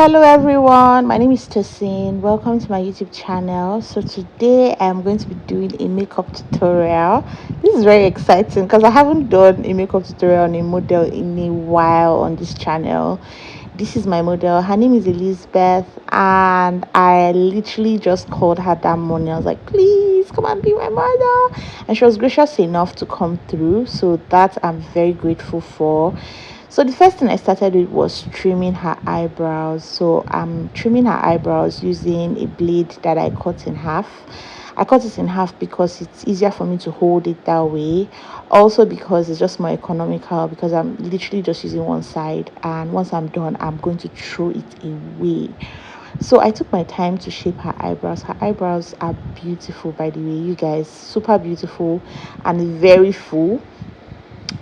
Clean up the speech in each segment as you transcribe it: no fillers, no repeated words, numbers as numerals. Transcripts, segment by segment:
Hello everyone, my name is Tosin. Welcome to my YouTube channel. So today I'm going to be doing a makeup tutorial. This is very exciting because I haven't done a makeup tutorial on a model in a while on this channel. This is my model. Her name is Elizabeth, and I literally just called her that morning. I was like, please come and be my model, and she was gracious enough to come through. So that I'm very grateful for. So the first thing I started with was trimming her eyebrows. So I'm trimming her eyebrows using a blade that I cut in half. I cut it in half because it's easier for me to hold it that way. Also because it's just more economical, because I'm literally just using one side, and once I'm done I'm going to throw it away. So I took my time to shape her eyebrows. Her eyebrows are beautiful, by the way, you guys, super beautiful and very full.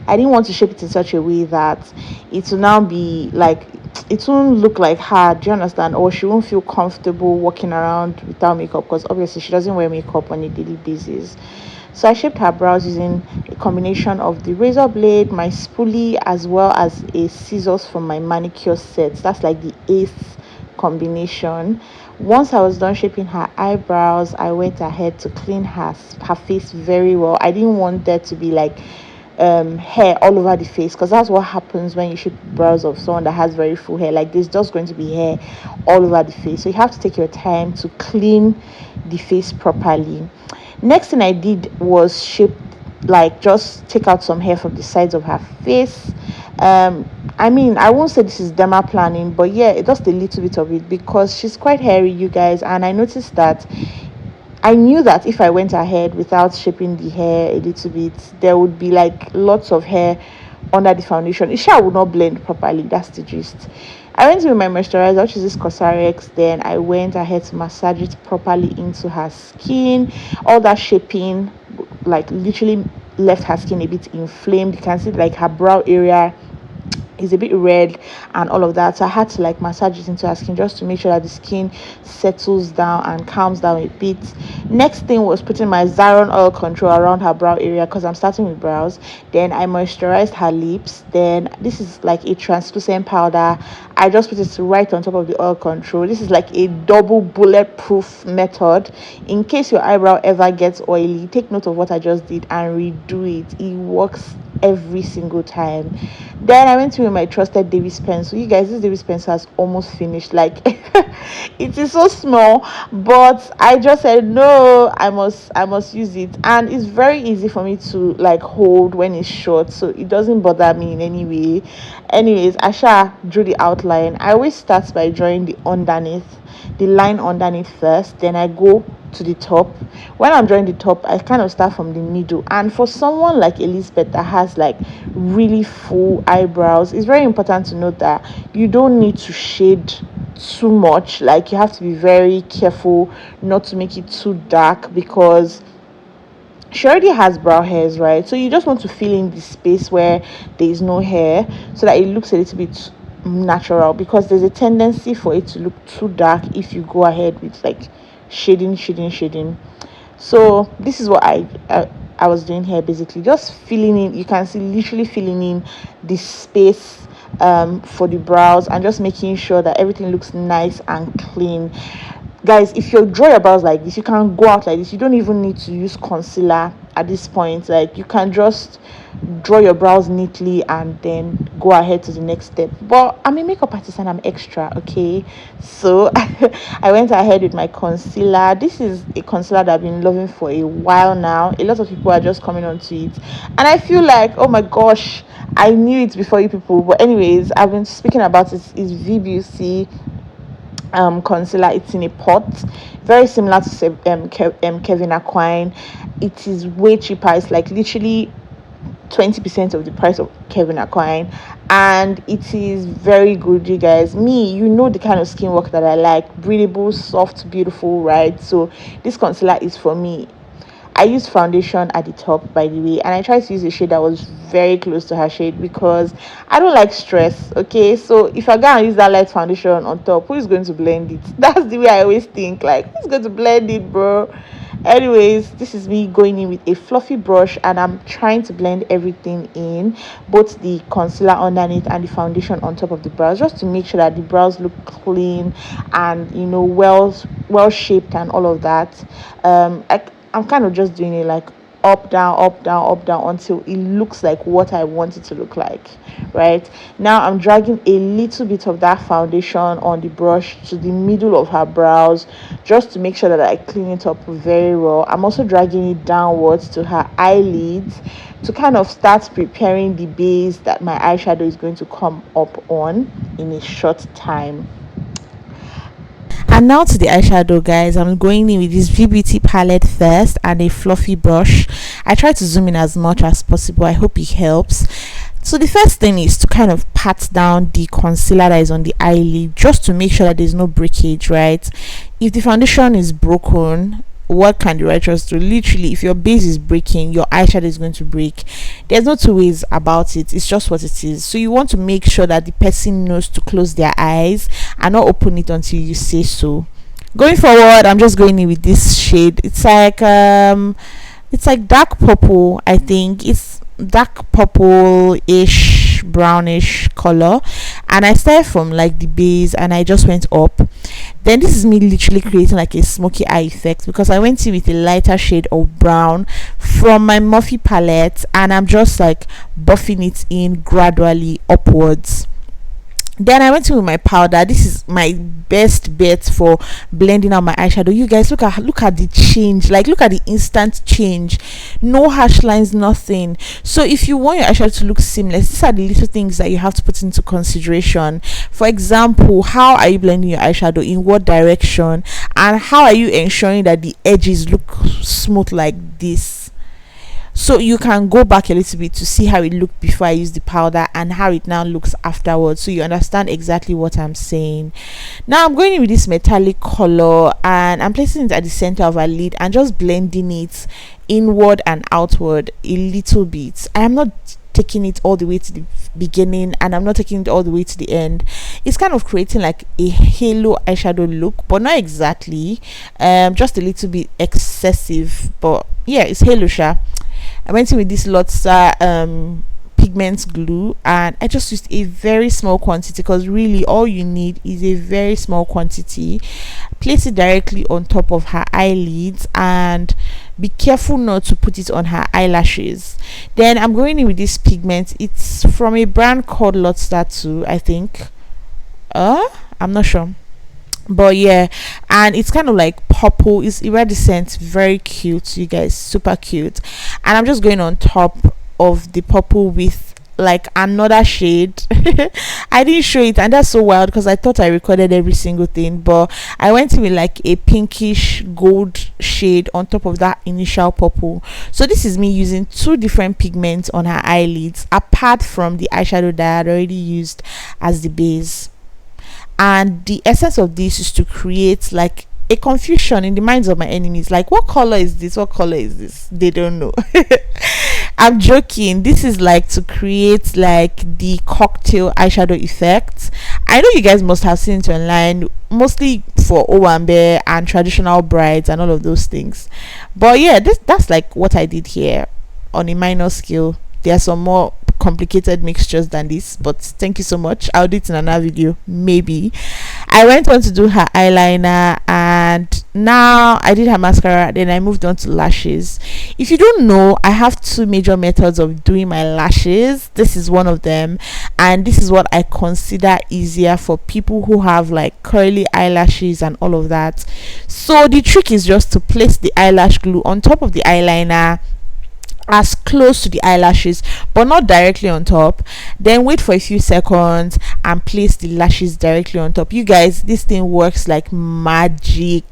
I didn't want to shape it in such a way that it will now be like, it won't look like her. Do you understand? Or she won't feel comfortable walking around without makeup, because obviously she doesn't wear makeup on a daily basis. So I shaped her brows using a combination of the razor blade, my spoolie, as well as a scissors from my manicure set. That's like the eighth combination. Once I was done shaping her eyebrows, I went ahead to clean her face very well. I didn't want there to be like hair all over the face, because that's what happens when you shape brows of someone that has very full hair. Like, there's just going to be hair all over the face, so you have to take your time to clean the face properly. Next thing I did was shape, like, just take out some hair from the sides of her face. I mean, I won't say this is derma planning, but yeah, just a little bit of it, because she's quite hairy, you guys, and I noticed that I knew that if I went ahead without shaping the hair a little bit, there would be like lots of hair under the foundation. It sure would not blend properly. That's the gist. I went with my moisturizer, which is this Cosrx. Then I went ahead to massage it properly into her skin. All that shaping, like, literally left her skin a bit inflamed. You can see like her brow area is a bit red and all of that, so I had to like massage it into her skin just to make sure that the skin settles down and calms down a bit. Next thing was putting my Zaron oil control around her brow area, because I'm starting with brows. Then I moisturized her lips. Then this is like a translucent powder. I just put it right on top of the oil control. This is like a double bulletproof method. In case your eyebrow ever gets oily, take note of what I just did and redo it. It works every single time. Then I went to my trusted Davis pencil. You guys, this Davis pencil has almost finished. Like, it is so small, but I just said no, I must use it, and it's very easy for me to like hold when it's short, so it doesn't bother me in any way. Anyways, I shall drew the outline. I always start by drawing the line underneath first, then I go to the top. When I'm drawing the top, I kind of start from the middle. And for someone like Elizabeth that has like really full eyebrows, it's very important to note that you don't need to shade too much. Like, you have to be very careful not to make it too dark, because she already has brow hairs, right? So you just want to fill in the space where there is no hair, so that it looks a little bit natural, because there's a tendency for it to look too dark if you go ahead with like shading. So this is what I was doing here, basically just filling in. You can see literally filling in the space for the brows, and just making sure that everything looks nice and clean. Guys, if you draw your brows like this, you can go out like this. You don't even need to use concealer at this point. Like, you can just draw your brows neatly and then go ahead to the next step. But I'm a makeup artist and I'm extra, okay? So I went ahead with my concealer. This is a concealer that I've been loving for a while now. A lot of people are just coming onto it, and I feel like, oh my gosh, I knew it before you people. But anyways, I've been speaking about it. It's VBC concealer. It's in a pot, very similar to Kevin Aquine. It is way cheaper. It's like literally 20% of the price of Kevin Aquine, and it is very good, you guys. Me, you know the kind of skin work that I like: breathable, soft, beautiful, right? So this concealer is for me. I use foundation at the top, by the way, and I try to use a shade that was very close to her shade, because I don't like stress. Okay, so if I go and use that light foundation on top, who is going to blend it? That's the way I always think. Like, who's going to blend it, bro? Anyways, this is me going in with a fluffy brush, and I'm trying to blend everything in, both the concealer underneath and the foundation on top of the brows, just to make sure that the brows look clean and well shaped and all of that. I'm kind of just doing it like up down up down up down until it looks like what I want it to look like. Right now, I'm dragging a little bit of that foundation on the brush to the middle of her brows, just to make sure that I clean it up very well. I'm also dragging it downwards to her eyelids to kind of start preparing the base that my eyeshadow is going to come up on in a short time. And now to the eyeshadow, guys. I'm going in with this VBT palette first and a fluffy brush. I try to zoom in as much as possible. I hope it helps. So the first thing is to kind of pat down the concealer that is on the eyelid, just to make sure that there's no breakage, right? If the foundation is broken, what can the writers do? Literally, if your base is breaking, your eyeshadow is going to break. There's no two ways about it. It's just what it is. So you want to make sure that the person knows to close their eyes and not open it until you say so. Going forward, I'm just going in with this shade. It's like dark purple. I think it's dark purple-ish, brownish color, and I started from like the base and I just went up. Then this is me literally creating like a smoky eye effect, because I went in with a lighter shade of brown from my Morphe palette, and I'm just like buffing it in gradually upwards. Then I went in with my powder. This is my best bet for blending out my eyeshadow. You guys, look at the change. Like, look at the instant change. No harsh lines, nothing. So if you want your eyeshadow to look seamless, these are the little things that you have to put into consideration. For example, how are you blending your eyeshadow, in what direction, and how are you ensuring that the edges look smooth like this? So you can go back a little bit to see how it looked before I used the powder and how it now looks afterwards, so you understand exactly what I'm saying. Now I'm going in with this metallic color and I'm placing it at the center of our lid and just blending it inward and outward a little bit. I am not taking it all the way to the beginning and I'm not taking it all the way to the end. It's kind of creating like a halo eyeshadow look, but not exactly, just a little bit excessive, but yeah, it's halo sha. I went in with this Lotsa pigment glue and I just used a very small quantity, because really all you need is a very small quantity. Place it directly on top of her eyelids and be careful not to put it on her eyelashes. Then I'm going in with this pigment. It's from a brand called Lotsa too, I think. I'm not sure, but yeah, and it's kind of like purple. It's iridescent, very cute, you guys, super cute. And I'm just going on top of the purple with like another shade. I didn't show it, and that's so wild because I thought I recorded every single thing, but I went in with like a pinkish gold shade on top of that initial purple. So this is me using two different pigments on her eyelids, apart from the eyeshadow that I had already used as the base. And the essence of this is to create like a confusion in the minds of my enemies, like, what color is this, what color is this, they don't know. I'm joking. This is like to create like the cocktail eyeshadow effect. I know you guys must have seen it online, mostly for Owambe and traditional brides and all of those things, but yeah, that's like what I did here on a minor scale. There are some more complicated mixtures than this, but thank you so much. I'll do it in another video, maybe. I went on to do her eyeliner, and now I did her mascara, then I moved on to lashes. If you don't know, I have two major methods of doing my lashes. This is one of them, and this is what I consider easier for people who have like curly eyelashes and all of that. So the trick is just to place the eyelash glue on top of the eyeliner, as close to the eyelashes but not directly on top, then wait for a few seconds and place the lashes directly on top. You guys, this thing works like magic,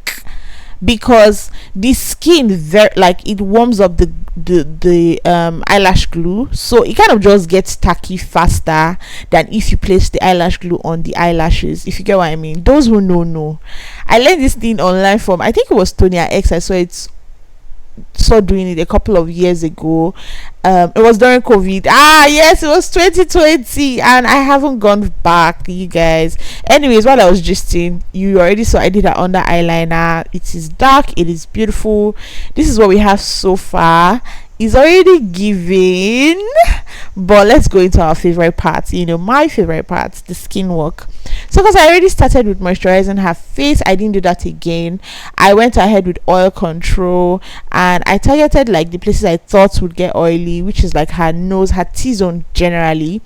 because the skin very like it warms up the eyelash glue, so it kind of just gets tacky faster than if you place the eyelash glue on the eyelashes, if you get what I mean. Those who know. I learned this thing online from, I think it was Tonia X. I saw it started doing it a couple of years ago. It was during COVID. Yes, it was 2020, and I haven't gone back, you guys. Anyways, while I was gisting, you already saw I did an under eyeliner. It is dark, it is beautiful. This is what we have so far. It's already giving, but let's go into our favorite part. My favorite part, the skin work. So because I already started with moisturizing her face, I didn't do that again. I went ahead with oil control, and I targeted like the places I thought would get oily, which is like her nose, her T-zone generally.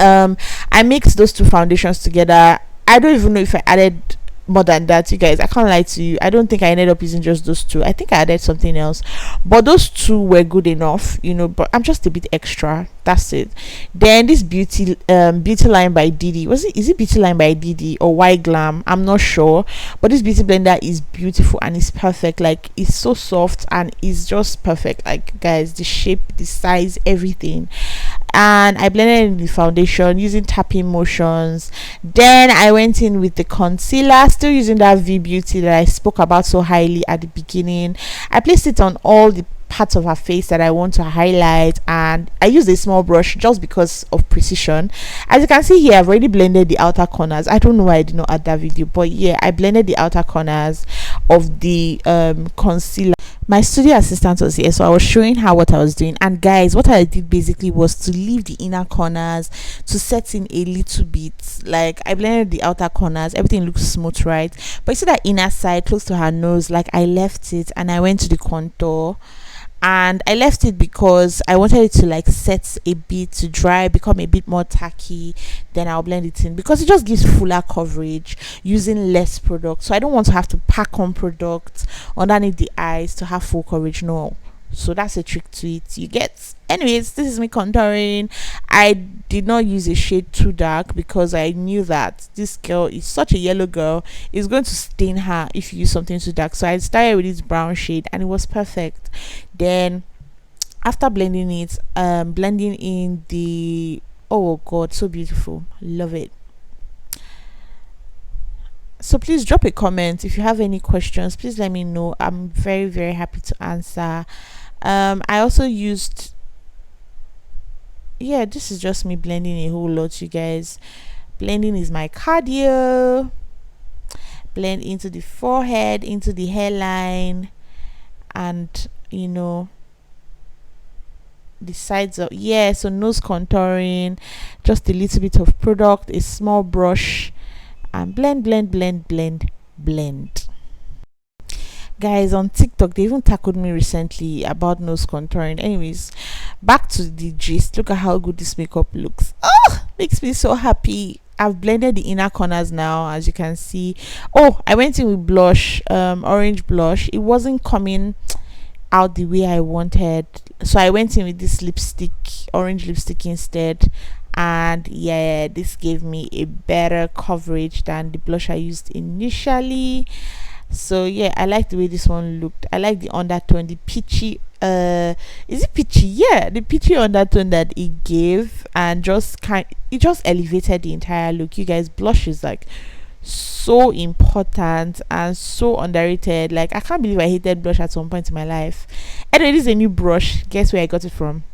I mixed those two foundations together. I don't even know if I added more than that, you guys. I can't lie to you. I don't think I ended up using just those two. I think I added something else, but those two were good enough, but I'm just a bit extra. That's it. Then this beauty line by Didi, is it beauty line by Didi or why Glam, I'm not sure, but this beauty blender is beautiful and it's perfect. Like, it's so soft and it's just perfect. Like, guys, the shape, the size, everything. And I blended in the foundation using tapping motions. Then I went in with the concealer, still using that V Beauty that I spoke about so highly at the beginning. I placed it on all the parts of her face that I want to highlight, and I used a small brush just because of precision. As you can see here, I've already blended the outer corners. I don't know why I did not add that video, but yeah, I blended the outer corners of the concealer. My studio assistant was here, so I was showing her what I was doing. And guys, what I did basically was to leave the inner corners to set in a little bit. Like, I blended the outer corners, everything looks smooth, right? But you see that inner side close to her nose, like, I left it and I went to the contour. And I left it because I wanted it to like set a bit, to dry, become a bit more tacky. Then I'll blend it in because it just gives fuller coverage using less product. So I don't want to have to pack on product underneath the eyes to have full coverage. No. So that's a trick to it, you get. Anyways, this is me contouring. I did not use a shade too dark because I knew that this girl is such a yellow girl, it's going to stain her if you use something too dark. So I started with this brown shade and it was perfect. Then after blending it, blending in the, oh god, so beautiful, love it. So please drop a comment if you have any questions. Please let me know. I'm very, very happy to answer. I also used, yeah, this is just me blending a whole lot, you guys. Blending is my cardio. Blend into the forehead, into the hairline, and the sides of, yeah, so nose contouring, just a little bit of product, a small brush, and blend, blend, blend, blend, blend. Guys, on TikTok they even tackled me recently about nose contouring. Anyways, back to the gist. Look at how good this makeup looks. Oh, makes me so happy. I've blended the inner corners now, as you can see. Oh, I went in with blush, orange blush. It wasn't coming out the way I wanted, so I went in with this lipstick, orange lipstick instead. And yeah, this gave me a better coverage than the blush I used initially. So yeah, I like the way this one looked. I like the undertone, the peachy, is it peachy? Yeah, the peachy undertone that it gave, and it just elevated the entire look. You guys, blush is like so important and so underrated. Like, I can't believe I hated blush at some point in my life. Anyway, this is a new brush. Guess where I got it from?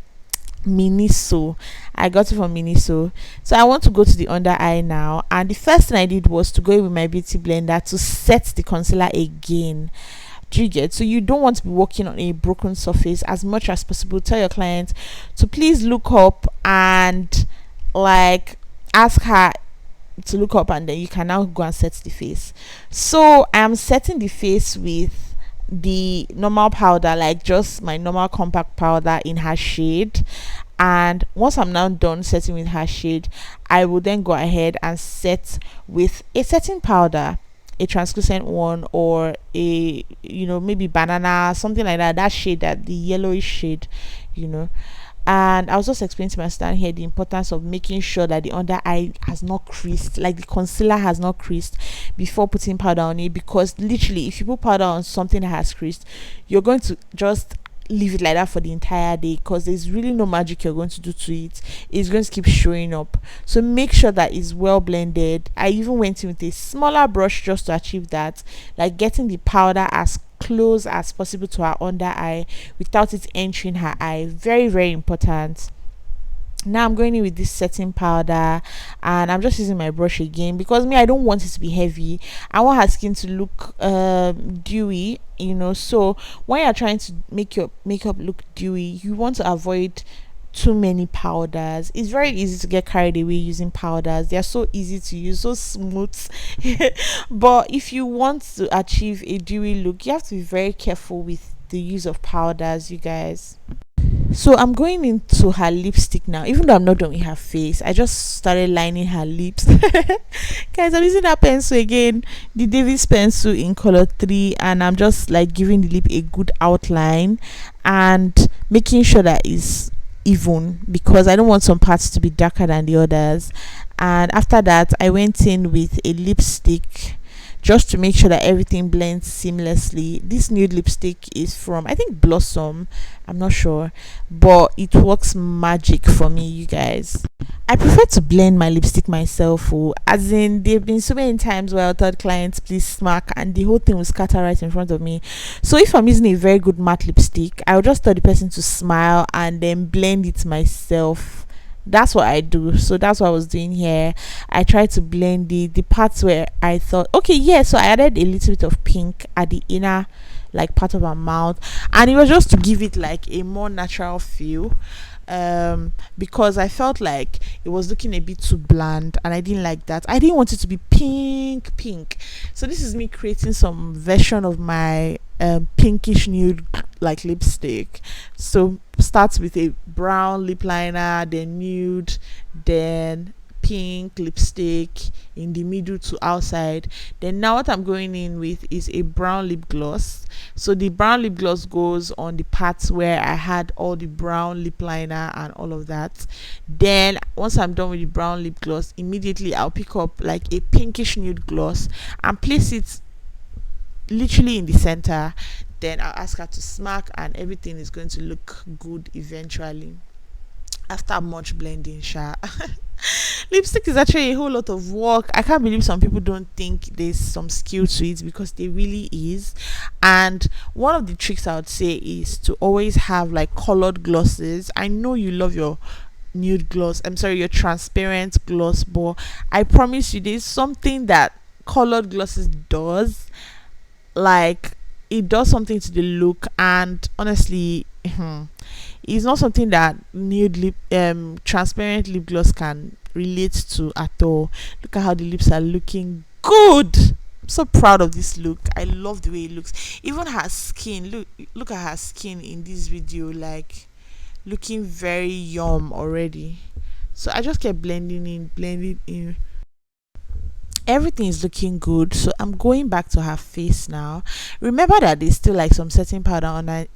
Miniso. I got it from Miniso. So I want to go to the under eye now, and the first thing I did was to go in with my beauty blender to set the concealer again. Do you get? So you don't want to be working on a broken surface. As much as possible, tell your client to please look up and like ask her to look up, and then you can now go and set the face. So I am setting the face with the normal powder, like just my normal compact powder in her shade. And once I'm now done setting with her shade, I will then go ahead and set with a setting powder, a translucent one, or a maybe banana, something like that shade, that the yellowish shade. And I was just explaining to my student here the importance of making sure that the under eye has not creased, like the concealer has not creased before putting powder on it. Because literally, if you put powder on something that has creased, you're going to just leave it like that for the entire day, because there's really no magic you're going to do to it. It's going to keep showing up. So make sure that it's well blended. I even went in with a smaller brush just to achieve that, like getting the powder as close as possible to her under eye without it entering her eye. Very, very important. Now I'm going in with this setting powder, and I'm just using my brush again because me, I don't want it to be heavy. I want her skin to look dewy, so when you're trying to make your makeup look dewy, you want to avoid too many powders. It's very easy to get carried away using powders. They're so easy to use, so smooth. But if you want to achieve a dewy look, you have to be very careful with the use of powders, you guys. So I'm going into her lipstick now. Even though I'm not done with her face, I just started lining her lips. Guys, I'm using that pencil again, the Davis pencil in color 3, and I'm just like giving the lip a good outline and making sure that it's even, because I don't want some parts to be darker than the others. And after that, I went in with a lipstick just to make sure that everything blends seamlessly. This nude lipstick is from, I think, Blossom. I'm not sure, but it works magic for me, you guys. I prefer to blend my lipstick myself. Oh, as in, there have been so many times where I told clients, please smack, and the whole thing will scatter right in front of me. So if I'm using a very good matte lipstick, I'll just tell the person to smile and then blend it myself. That's what I do. So that's what I was doing here. I tried to blend the parts where I thought, okay, yeah, so I added a little bit of pink at the inner like part of her mouth, and it was just to give it like a more natural feel, because I felt like it was looking a bit too bland, and I didn't like that. I didn't want it to be pink. So this is me creating some version of my pinkish nude like lipstick. So starts with a brown lip liner, then nude, then pink lipstick in the middle to outside. Then now what I'm going in with is a brown lip gloss. So the brown lip gloss goes on the parts where I had all the brown lip liner and all of that. Then once I'm done with the brown lip gloss, immediately I'll pick up like a pinkish nude gloss and place it literally in the center. Then I'll ask her to smack, and everything is going to look good eventually after much blending. Lipstick is actually a whole lot of work. I can't believe some people don't think there's some skill to it, because there really is. And one of the tricks I would say is to always have like colored glosses. I know you love your nude gloss, I'm sorry, your transparent gloss, but I promise you there's something that colored glosses does. Like, it does something to the look, and honestly, it's not something that nude lip transparent lip gloss can relate to at all. Look at how the lips are looking good. I'm so proud of this look. I love the way it looks. Even her skin, look at her skin in this video, like looking very yum already. So I just kept blending in. Everything is looking good, so I'm going back to her face now. Remember that there's still like some setting powder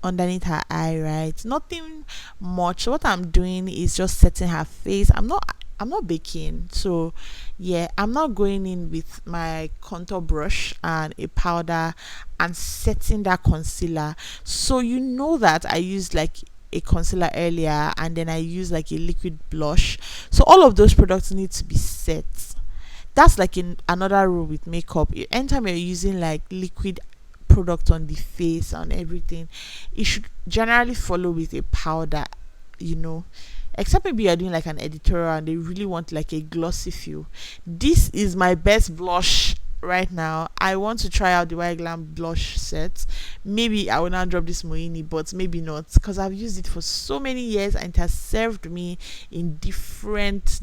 underneath her eye, right? Nothing much. So what I'm doing is just setting her face. I'm not baking, so yeah, I'm not going in with my contour brush and a powder and setting that concealer. So you know that I used like a concealer earlier, and then I used like a liquid blush. So all of those products need to be set. That's like in another rule with makeup. Anytime you're using like liquid product on the face and everything, it should generally follow with a powder, you know except maybe you're doing like an editorial and they really want like a glossy feel. This is my best blush right now. I want to try out the white glam blush set. Maybe I will now drop this Moini, but maybe not, because I've used it for so many years and it has served me in different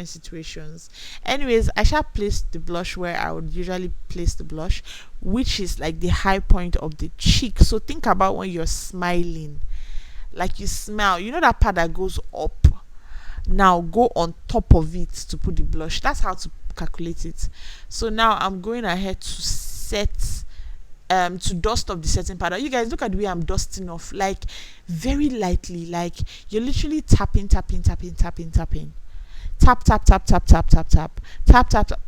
situations. Anyways, I shall place the blush where I would usually place the blush, which is like the high point of the cheek. So think about when you're smiling, like you smile, you know that part that goes up, now go on top of it to put the blush. That's how to calculate it. So now I'm going ahead to set to dust off the setting powder. You guys look at the way I'm dusting off, like very lightly, like you're literally tapping, tap tap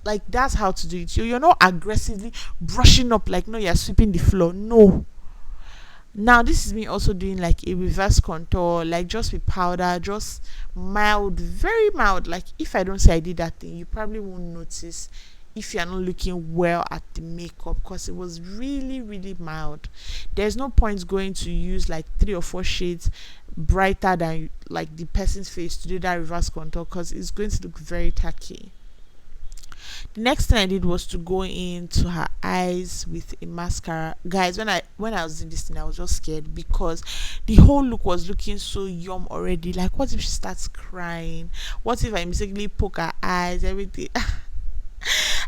like that's how to do it. You're not aggressively brushing up like no, you're sweeping the floor. No. Now this is me also doing like a reverse contour, like just with powder, just mild, very mild. Like if I don't say I did that thing, you probably won't notice if you're not looking well at the makeup, because it was really really mild. There's no point going to use like 3 or 4 shades brighter than like the person's face to do that reverse contour, because it's going to look very tacky. The next thing I did was to go into her eyes with a mascara. Guys, when I was in this thing, I was just scared because the whole look was looking so yum already. Like, what if she starts crying? What if I mistakenly poke her eyes? Everything.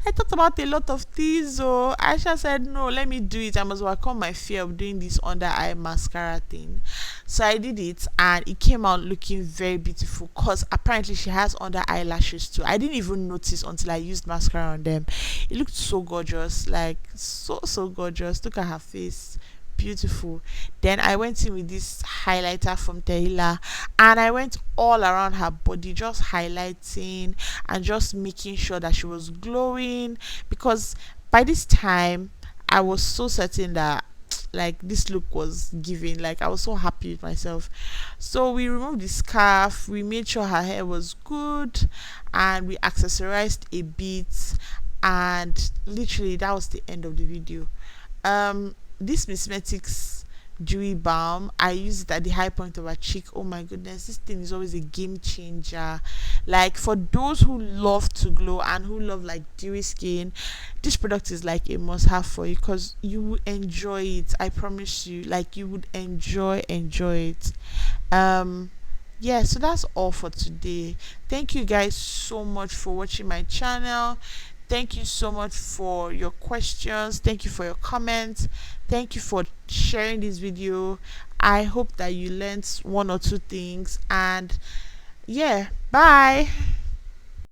I thought about a lot of things. So Aisha said, "No, let me do it. I must overcome my fear of doing this under eye mascara thing." So I did it, and it came out looking very beautiful. Cause apparently she has under eyelashes too. I didn't even notice until I used mascara on them. It looked so gorgeous, like so gorgeous. Look at her face, beautiful. Then I went in with this highlighter from Tehila, and I went all around her body, just highlighting and just making sure that she was glowing, because by this time I was so certain that like this look was giving. Like, I was so happy with myself. So we removed the scarf, we made sure her hair was good, and we accessorized a bit, and literally that was the end of the video. This Mismetics dewy balm, I use it at the high point of her cheek. Oh my goodness, this thing is always a game changer. Like, for those who love to glow and who love like dewy skin, this product is like a must have for you, because you will enjoy it. I promise you, like, you would enjoy it. um yeah, so that's all for today. Thank you guys so much for watching my channel. Thank you so much for your questions. Thank you for your comments. Thank you for sharing this video. I hope that you learned 1 or 2 things. And yeah, bye.